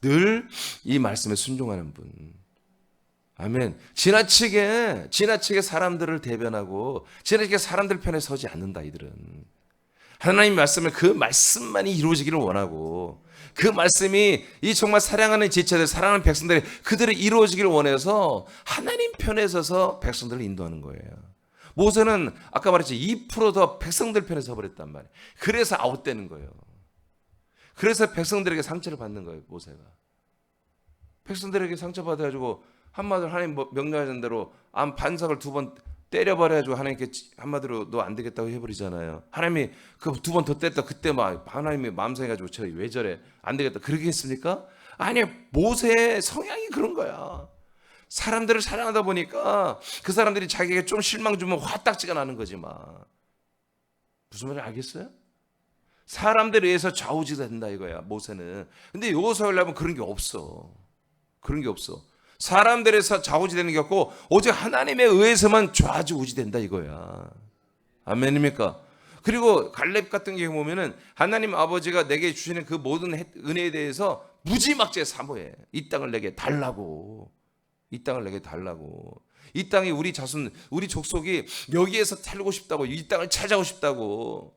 늘 이 말씀에 순종하는 분. 아멘. 지나치게 사람들을 대변하고 지나치게 사람들 편에 서지 않는다 이들은. 하나님 말씀을 그 말씀만이 이루어지기를 원하고 그 말씀이 이 정말 사랑하는 지체들, 사랑하는 백성들이 그들을 이루어지기를 원해서 하나님 편에 서서 백성들을 인도하는 거예요. 모세는 아까 말했지 2%더 백성들 편에 서버렸단 말이에요. 그래서 아웃되는 거예요. 그래서 백성들에게 상처를 받는 거예요. 모세가. 백성들에게 상처받아가지고 한마디로 하나님 명령하신 대로 반석을 2번 때려버려가지고 하나님께 한마디로 너 안 되겠다고 해버리잖아요. 하나님이 그 2번 더 때렸다. 그때 막 하나님이 마음 상해가지고 저 왜 저래 안 되겠다 그렇게 했습니까? 아니 모세의 성향이 그런 거야. 사람들을 사랑하다 보니까 그 사람들이 자기에게 좀 실망 주면 화딱지가 나는 거지 막. 무슨 말인지 알겠어요? 사람들에 의해서 좌우지된다 이거야 모세는. 근데 여호수아를 하면 그런 게 없어. 그런 게 없어. 사람들에서 좌우지되는 게 없고 오직 하나님에 의해서만 좌우지된다 이거야. 아멘입니까? 그리고 갈렙 같은 경우 보면은 하나님 아버지가 내게 주시는 그 모든 은혜에 대해서 무지막지하게 사모해. 이 땅을 내게 달라고. 이 땅을 내게 달라고. 이 땅이 우리 자손, 우리 족속이 여기에서 살고 싶다고. 이 땅을 찾아오고 싶다고.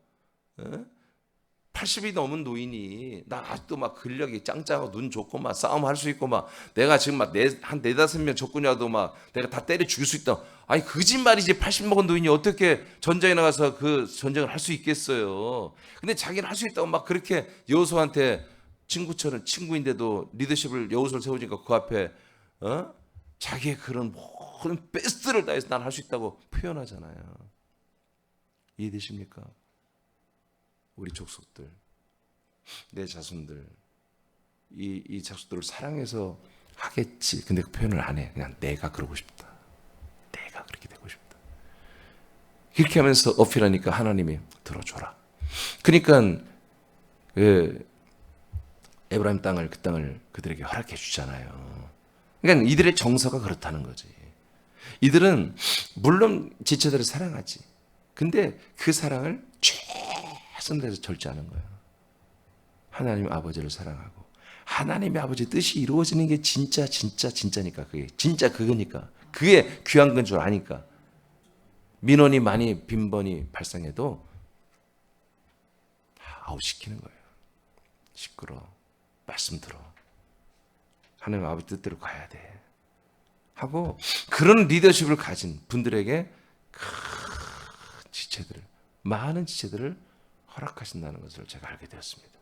80이 넘은 노인이 나 아직도 막 근력이 짱짱하고 눈 좋고 막 싸움할 수 있고 막 내가 지금 막 한 4-5명 적군이라도 막 내가 다 때려 죽일 수 있다. 아니 거짓말이지. 80 먹은 노인이 어떻게 전쟁에 나가서 그 전쟁을 할 수 있겠어요. 근데 자기는 할 수 있다고 막 그렇게 여호수아한테 친구처럼 친구인데도 리더십을 여호수아를 세우니까 그 앞에 자기의 그런 모든 베스트를 다해서 난 할 수 있다고 표현하잖아요. 이해되십니까? 우리 족속들, 내 자손들, 이 자손들을 사랑해서 하겠지. 근데 그 표현을 안 해. 그냥 내가 그러고 싶다. 내가 그렇게 되고 싶다. 이렇게 하면서 어필하니까 하나님이 들어줘라. 그러니까 에브라임 땅을 그 땅을 그들에게 허락해 주잖아요. 그러니까 이들의 정서가 그렇다는 거지. 이들은 물론 지체들을 사랑하지. 근데 그 사랑을 최선을 절제하는 거예요. 하나님 아버지를 사랑하고 하나님의 아버지 뜻이 이루어지는 게 진짜니까 그게 진짜 그거니까 그게 귀한 건 줄 아니까 민원이 많이 빈번히 발생해도 아웃시키는 거예요. 시끄러. 말씀 들어. 하나님 아버지 뜻대로 가야 돼. 하고 그런 리더십을 가진 분들에게 큰 지체들을 많은 지체들을 허락하신다는 것을 제가 알게 되었습니다.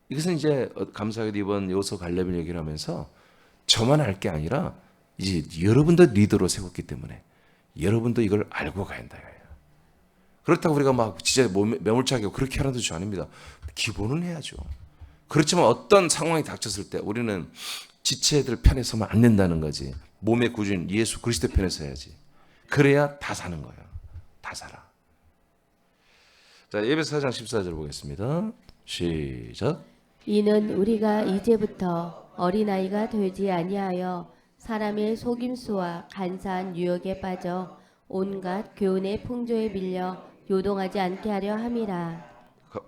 이것은 이제 감사하게도 이번 여호수아 갈렙을 얘기를 하면서 저만 알 게 아니라 이제 여러분도 리더로 세웠기 때문에 여러분도 이걸 알고 가야 한다. 그렇다고 우리가 막 진짜 매몰차게 그렇게 하라는 뜻이 아닙니다. 기본은 해야죠. 그렇지만 어떤 상황이 닥쳤을 때 우리는 지체들 편에 서면 안 된다는 거지. 몸의 구주인 예수 그리스도 편에 서야지. 그래야 다 사는 거예요. 다 살아. 자, 에베소 4장 14절 보겠습니다. 시작. 이는 우리가 이제부터 어린아이가 되지 아니하여 사람의 속임수와 간사한 유혹에 빠져 온갖 교훈의 풍조에 밀려 요동하지 않게 하려 함이라.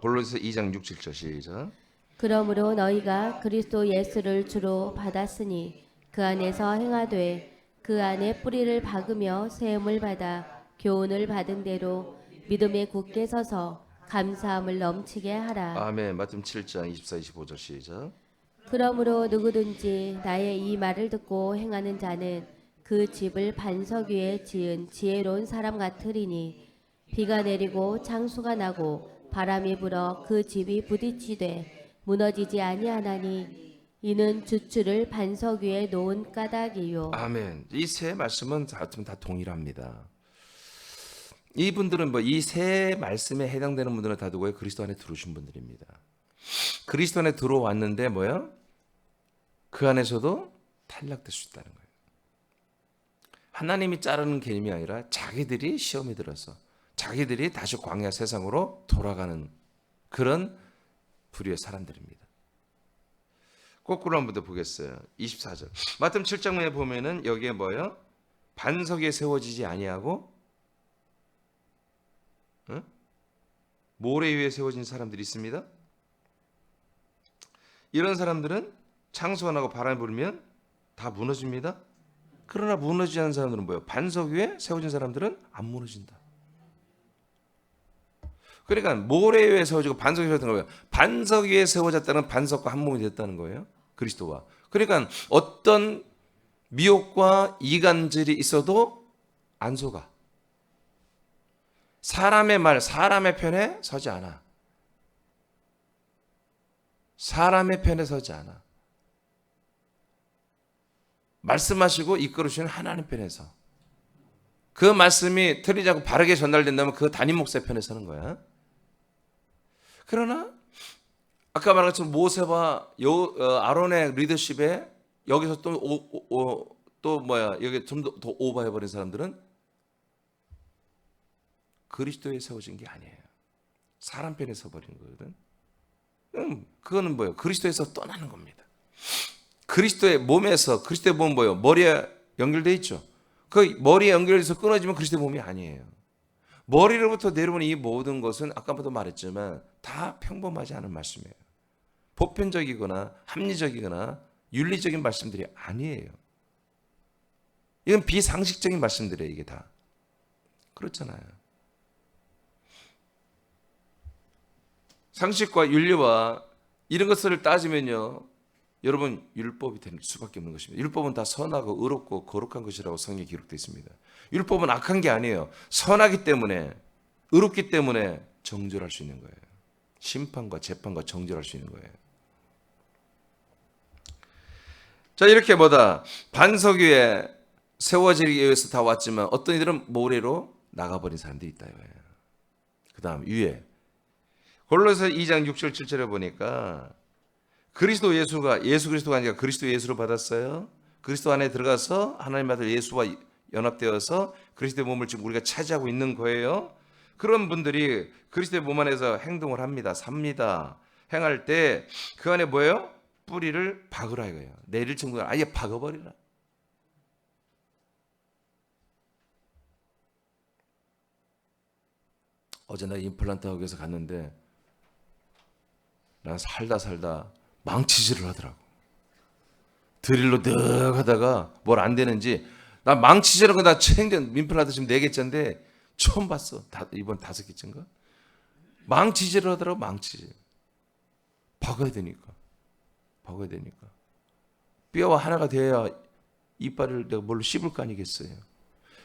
골로새서 2장 6, 7절 시작. 그러므로 너희가 그리스도 예수를 주로 받았으니 그 안에서 행하되 그 안에 뿌리를 박으며 세움을 받아 교훈을 받은 대로 믿음에 굳게 서서 감사함을 넘치게 하라. 아멘. 마태복음 7장 24, 25절 시작. 그러므로 누구든지 나의 이 말을 듣고 행하는 자는 그 집을 반석 위에 지은 지혜로운 사람 같으리니 비가 내리고 창수가 나고 바람이 불어 그 집이 부딪히되 무너지지 아니하나니 이는 주추를 반석 위에 놓은 까닭이요. 아멘. 이 세 말씀은 다 동일합니다. 이분들은 이 세 말씀에 해당되는 분들은 다 누구예요? 그리스도 안에 들어오신 분들입니다. 그리스도 안에 들어왔는데 뭐야? 그 안에서도 탈락될 수 있다는 거예요. 하나님이 자르는 개념이 아니라 자기들이 시험에 들어서 자기들이 다시 광야 세상으로 돌아가는 그런 부류의 사람들입니다. 거꾸로 한번 더 보겠어요. 24절. 마태복음 7장에 보면은 여기에 뭐예요? 반석 위에 세워지지 아니하고 모래 위에 세워진 사람들이 있습니다. 이런 사람들은 창수가 나고 바람이 불면 다 무너집니다. 그러나 무너지지 않는 사람들은 뭐예요? 반석 위에 세워진 사람들은 안 무너진다. 그러니까 모래 위에 세워지고 반석 위에 세워졌다는 거예요. 반석 위에 세워졌다는 반석과 한 몸이 됐다는 거예요. 그리스도와. 그러니까 어떤 미혹과 이간질이 있어도 안 속아. 사람의 말, 사람의 편에 서지 않아. 사람의 편에 서지 않아. 말씀하시고 이끌으시는 하나님 편에서. 그 말씀이 틀리지 않고 바르게 전달된다면 그 담임 목사 편에 서는 거야. 그러나 아까 말한 것처럼 모세와 아론의 리더십에 여기서 여기 좀 더 오버해버린 사람들은 그리스도에 세워진 게 아니에요. 사람 편에 서버린 거거든. 그거는 뭐예요? 그리스도에서 떠나는 겁니다. 그리스도의 몸에서, 그리스도의 몸은 뭐예요? 머리에 연결돼 있죠. 그 머리에 연결돼서 끊어지면 그리스도의 몸이 아니에요. 머리로부터 내려오는 이 모든 것은 아까부터 말했지만 다 평범하지 않은 말씀이에요. 보편적이거나 합리적이거나 윤리적인 말씀들이 아니에요. 이건 비상식적인 말씀들이에요. 이게 다. 그렇잖아요. 상식과 윤리와 이런 것을 따지면요, 여러분 율법이 될 수밖에 없는 것입니다. 율법은 다 선하고 의롭고 거룩한 것이라고 성경에 기록되어 있습니다. 율법은 악한 게 아니에요. 선하기 때문에, 의롭기 때문에 정죄할 수 있는 거예요. 심판과 재판과 정죄할 수 있는 거예요. 자, 이렇게 반석 위에 세워지기 위해서 다 왔지만 어떤 이들은 모래로 나가버린 사람들이 있다 이거예요. 그 다음 위에 골로새 2장 6절 7절에 보니까 그리스도 예수가 예수 그리스도가 아니라 그리스도 예수를 받았어요. 그리스도 안에 들어가서 하나님 아들 예수와 연합되어서 그리스도의 몸을 지금 우리가 차지하고 있는 거예요. 그런 분들이 그리스도의 몸 안에서 행동을 합니다. 삽니다. 행할 때 그 안에 뭐예요? 뿌리를 박으라 이거예요. 내릴 정도는 아예 박아버리라. 어제 나 임플란트 하기 위해서 갔는데 난 살다 망치질을 하더라고. 드릴로 늘 하다가 뭘 안 되는지 나 망치질하고 나 임플란트 지금 4개째인데 처음 봤어. 이번 5개째인가? 망치질을 하더라고. 망치질. 박아야 되니까. 뼈와 하나가 돼야 이빨을 내가 뭘로 씹을 거 아니겠어요.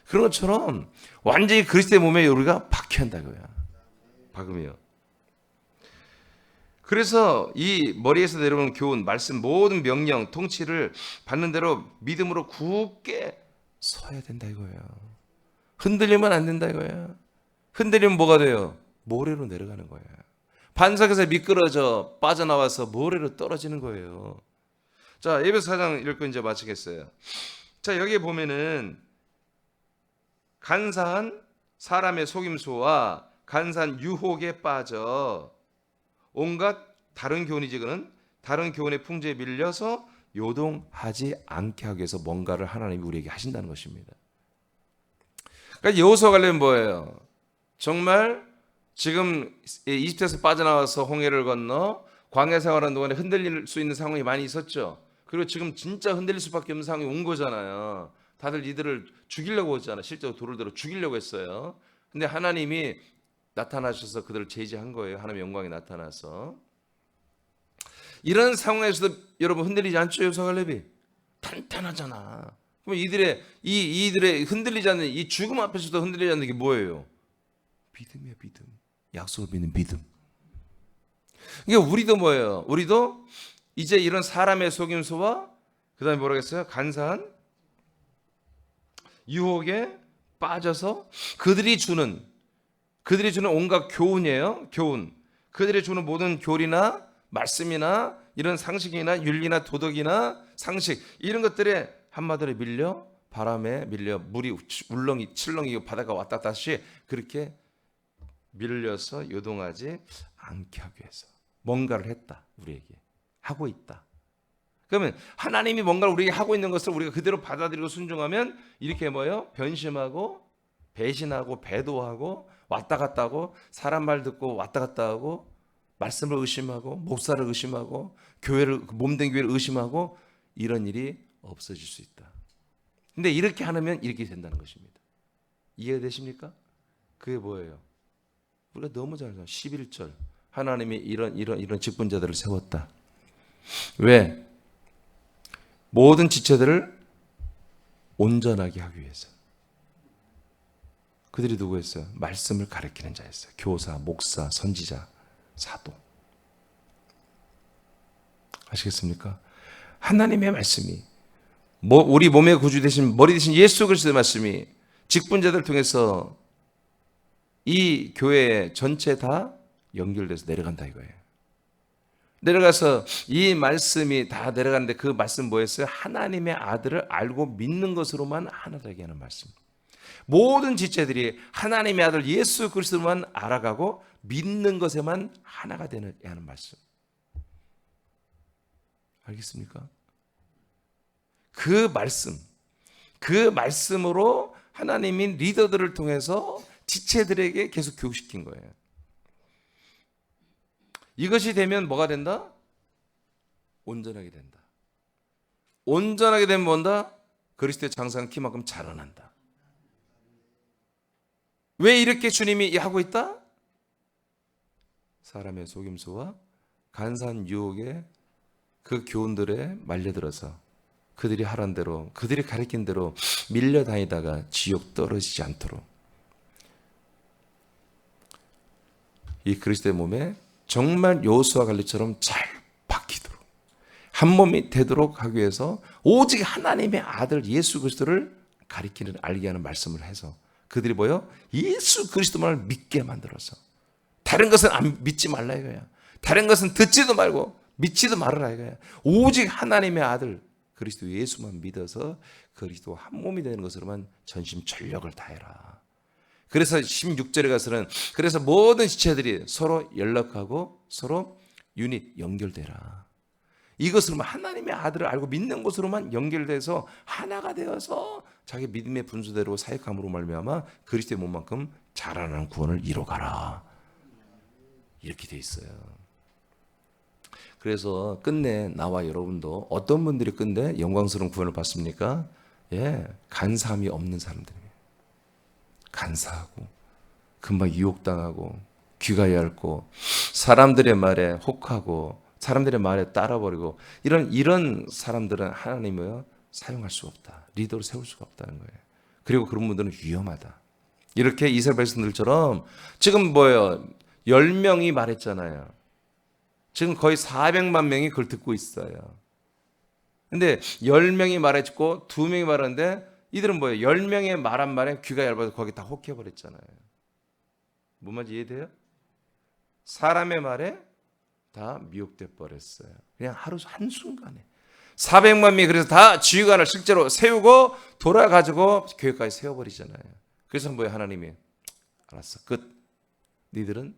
그런 것처럼 완전히 그리스도의 몸에 우리가 박혀야 한다 이거야. 박으며. 그래서 이 머리에서 내려오는 교훈, 말씀, 모든 명령, 통치를 받는 대로 믿음으로 굳게 서야 된다 이거예요. 흔들리면 안 된다 이거예요. 흔들리면 뭐가 돼요? 모래로 내려가는 거예요. 반석에서 미끄러져 빠져나와서 모래로 떨어지는 거예요. 자, 에베소 4장 읽고 이제 마치겠어요. 자, 여기에 보면은 간사한 사람의 속임수와 간사한 유혹에 빠져 온갖 다른 교훈이지 그는 다른 교훈의 풍조에 밀려서 요동하지 않게 하기 위해서 뭔가를 하나님이 우리에게 하신다는 것입니다. 그러니까 여호수아 관련 뭐예요? 정말 지금 이집트에서 빠져나와서 홍해를 건너 광야 생활하는 동안에 흔들릴 수 있는 상황이 많이 있었죠. 그리고 지금 진짜 흔들릴 수밖에 없는 상황이 온 거잖아요. 다들 이들을 죽이려고 했잖아요. 실제로 돌을 들어 죽이려고 했어요. 근데 하나님이 나타나셔서 그들을 제지한 거예요. 하나님의 영광이 나타나서. 이런 상황에서도 여러분 흔들리지 않죠? 여호수아 갈렙이 탄탄하잖아. 그럼 이들의 흔들리지 않는 이 죽음 앞에서도 흔들리지 않는 게 뭐예요? 믿음이야, 믿음. 약속을 믿는 믿음. 그러니까 우리도 뭐예요? 우리도 이제 이런 사람의 속임수와 그다음에 뭐라고 했어요? 간사한 유혹에 빠져서 그들이 주는 온갖 교훈이에요. 교훈. 그들이 주는 모든 교리나 말씀이나 이런 상식이나 윤리나 도덕이나 상식 이런 것들에 한마디로 밀려 바람에 밀려 물이 울렁이 칠렁이 바다가 왔다 갔다 하시 그렇게 밀려서 요동하지 않게 하기 위해서 뭔가를 했다. 우리에게 하고 있다. 그러면 하나님이 뭔가를 우리에게 하고 있는 것을 우리가 그대로 받아들이고 순종하면 이렇게 뭐예요? 변심하고 배신하고 배도하고 왔다 갔다 하고 사람 말 듣고 왔다 갔다 하고 말씀을 의심하고 목사를 의심하고 교회를 몸된 교회를 의심하고 이런 일이 없어질 수 있다. 근데 이렇게 하면 이렇게 된다는 것입니다. 이해가 되십니까? 그게 뭐예요? 우리가 너무 잘 알죠. 11절 하나님이 이런 직분자들을 세웠다. 왜? 모든 지체들을 온전하게 하기 위해서. 그들이 누구였어요? 말씀을 가르치는 자였어요. 교사, 목사, 선지자, 사도. 아시겠습니까? 하나님의 말씀이 우리 몸의 구주 되신 머리 되신 예수 그리스도의 말씀이 직분자들을 통해서 이 교회 전체 다 연결돼서 내려간다 이거예요. 내려가서 이 말씀이 다 내려가는데 그 말씀 뭐였어요? 하나님의 아들을 알고 믿는 것으로만 하나 되게 하는 말씀. 모든 지체들이 하나님의 아들 예수 그리스도만 알아가고 믿는 것에만 하나가 되는 하는 말씀. 알겠습니까? 그 말씀으로 하나님이 리더들을 통해서 지체들에게 계속 교육시킨 거예요. 이것이 되면 뭐가 된다? 온전하게 된다. 온전하게 되면 뭔다? 그리스도의 장성한 키만큼 자라난다. 왜 이렇게 주님이 하고 있다? 사람의 속임수와 간사한 유혹에 그 교훈들에 말려들어서 그들이 하란 대로 그들이 가르친 대로 밀려다니다가 지옥 떨어지지 않도록 이 그리스도의 몸에 정말 여호수아 갈렙처럼 잘 박히도록 한 몸이 되도록 하기 위해서 오직 하나님의 아들 예수 그리스도를 가리키는 알게 하는 말씀을 해서 그들이 뭐요? 예수 그리스도만을 믿게 만들어서 다른 것은 믿지 말라 이거야. 다른 것은 듣지도 말고 믿지도 말아라 이거야. 오직 하나님의 아들 그리스도 예수만 믿어서 그리스도 한 몸이 되는 것으로만 전심전력을 다해라. 그래서 16절에 가서는 그래서 모든 지체들이 서로 연락하고 서로 유닛 연결되라. 이것으로만 하나님의 아들을 알고 믿는 것으로만 연결돼서 하나가 되어서 자기 믿음의 분수대로 사역함으로 말미암아 그리스도의 몸만큼 자라나는 구원을 이뤄가라. 이렇게 돼 있어요. 그래서 끝내 나와 여러분도 어떤 분들이 끝내 영광스러운 구원을 받습니까? 간사함이 없는 사람들이에요. 간사하고 금방 유혹당하고 귀가 얇고 사람들의 말에 혹하고 사람들의 말에 따라버리고 이런 사람들은 하나님을 사용할 수가 없다. 리더로 세울 수가 없다는 거예요. 그리고 그런 분들은 위험하다. 이렇게 이스라엘 백성들처럼 지금 뭐예요? 10명이 말했잖아요. 지금 거의 400만 명이 그걸 듣고 있어요. 근데 10명이 말했고 2명이 말하는데 이들은 뭐예요? 10명의 말한 말에 귀가 얇아서 거기 다 혹해버렸잖아요. 뭔 말인지 이해돼요? 사람의 말에 다 미혹돼 버렸어요. 그냥 하루 한순간에 400만 명이 그래서 다 지휘관을 실제로 세우고 돌아가지고 교회까지 세워버리잖아요. 그래서 뭐예요? 하나님이 알았어 끝. 니들은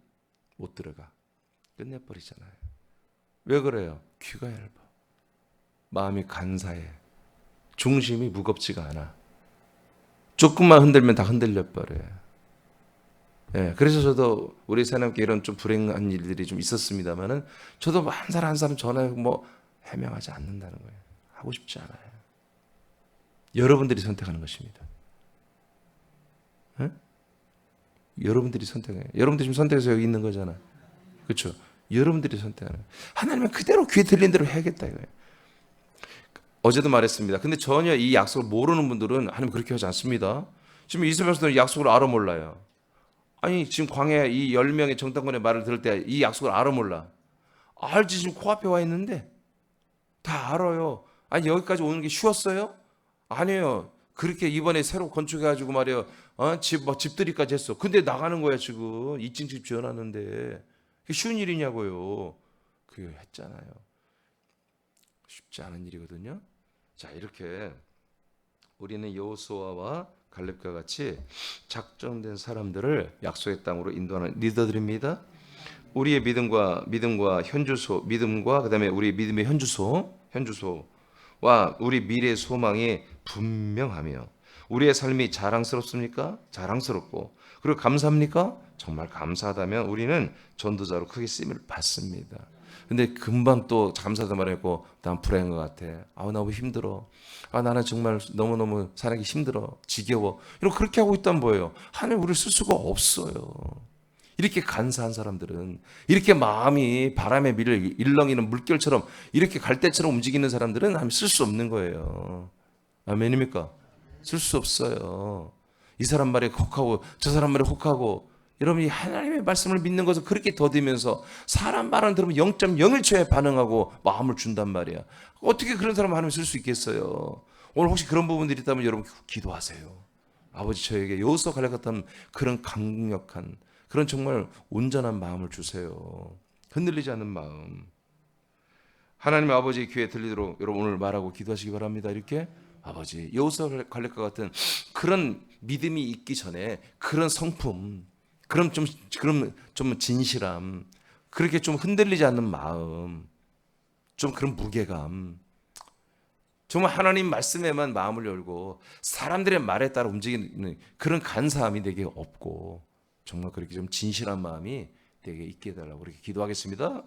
못 들어가. 끝내버리잖아요. 왜 그래요? 귀가 얇아. 마음이 간사해. 중심이 무겁지가 않아. 조금만 흔들면 다 흔들려 버려요. 그래서 저도 우리 사람께 이런 좀 불행한 일들이 좀 있었습니다만은 저도 한 사람 한 사람 전화해 해명하지 않는다는 거예요. 하고 싶지 않아요. 여러분들이 선택하는 것입니다. 여러분들이 선택해요. 여러분들이 지금 선택해서 여기 있는 거잖아. 그렇죠? 여러분들이 선택하는 거예요. 하나님은 그대로 귀에 들린 대로 해야겠다 이거예요. 어제도 말했습니다. 근데 전혀 이 약속을 모르는 분들은 하나님 그렇게 하지 않습니다. 지금 이스라엘 백성들은 약속을 알아 몰라요. 아니 지금 광야에 이 10명의 정탐꾼의 말을 들을 때 이 약속을 알아 몰라. 알지 지금 코앞에 와 있는데 다 알아요. 아니 여기까지 오는 게 쉬웠어요? 아니에요. 그렇게 이번에 새로 건축해가지고 말이에요. 집들이까지 했어. 근데 나가는 거야 지금. 2층 집 지어놨는데 그게 쉬운 일이냐고요. 그게 했잖아요. 쉽지 않은 일이거든요. 자 이렇게 우리는 여호수아와 갈렙과 같이 작정된 사람들을 약속의 땅으로 인도하는 리더들입니다. 우리의 믿음과 현주소, 믿음과 그다음에 우리 믿음의 현주소, 현주소와 우리 미래의 소망이 분명하며 우리의 삶이 자랑스럽습니까? 자랑스럽고 그리고 감사합니까? 정말 감사하다면 우리는 전도자로 크게 쓰임을 받습니다. 근데 금방 또 감사하다 말했고 난 불행한 것 같아. 나 너무 힘들어. 나는 정말 너무너무 살기 힘들어. 지겨워. 이렇게 그렇게 하고 있다면 뭐예요? 하나님 우리를 쓸 수가 없어요. 이렇게 간사한 사람들은, 이렇게 마음이 바람에 밀려 일렁이는 물결처럼 이렇게 갈대처럼 움직이는 사람들은 하나님 쓸 수 없는 거예요. 아멘입니까? 쓸 수 없어요. 이 사람 말에 혹하고 저 사람 말에 혹하고, 여러분이 하나님의 말씀을 믿는 것을 그렇게 더디면서 사람 말을 들으면 0.01초에 반응하고 마음을 준단 말이야. 어떻게 그런 사람 하나님 쓸 수 있겠어요? 오늘 혹시 그런 부분들이 있다면 여러분 기도하세요. 아버지 저에게 여호수아 갈렙 같은 그런 강력한, 그런 정말 온전한 마음을 주세요. 흔들리지 않는 마음. 하나님의 아버지의 귀에 들리도록 여러분 오늘 말하고 기도하시기 바랍니다. 이렇게 아버지 여호수아 갈렙과 같은 그런 믿음이 있기 전에 그런 성품, 그럼 좀 진실함, 그렇게 좀 흔들리지 않는 마음, 좀 그런 무게감, 정말 하나님 말씀에만 마음을 열고 사람들의 말에 따라 움직이는 그런 간사함이 내게 없고 정말 그렇게 좀 진실한 마음이 내게 있게 해달라고 그렇게 기도하겠습니다.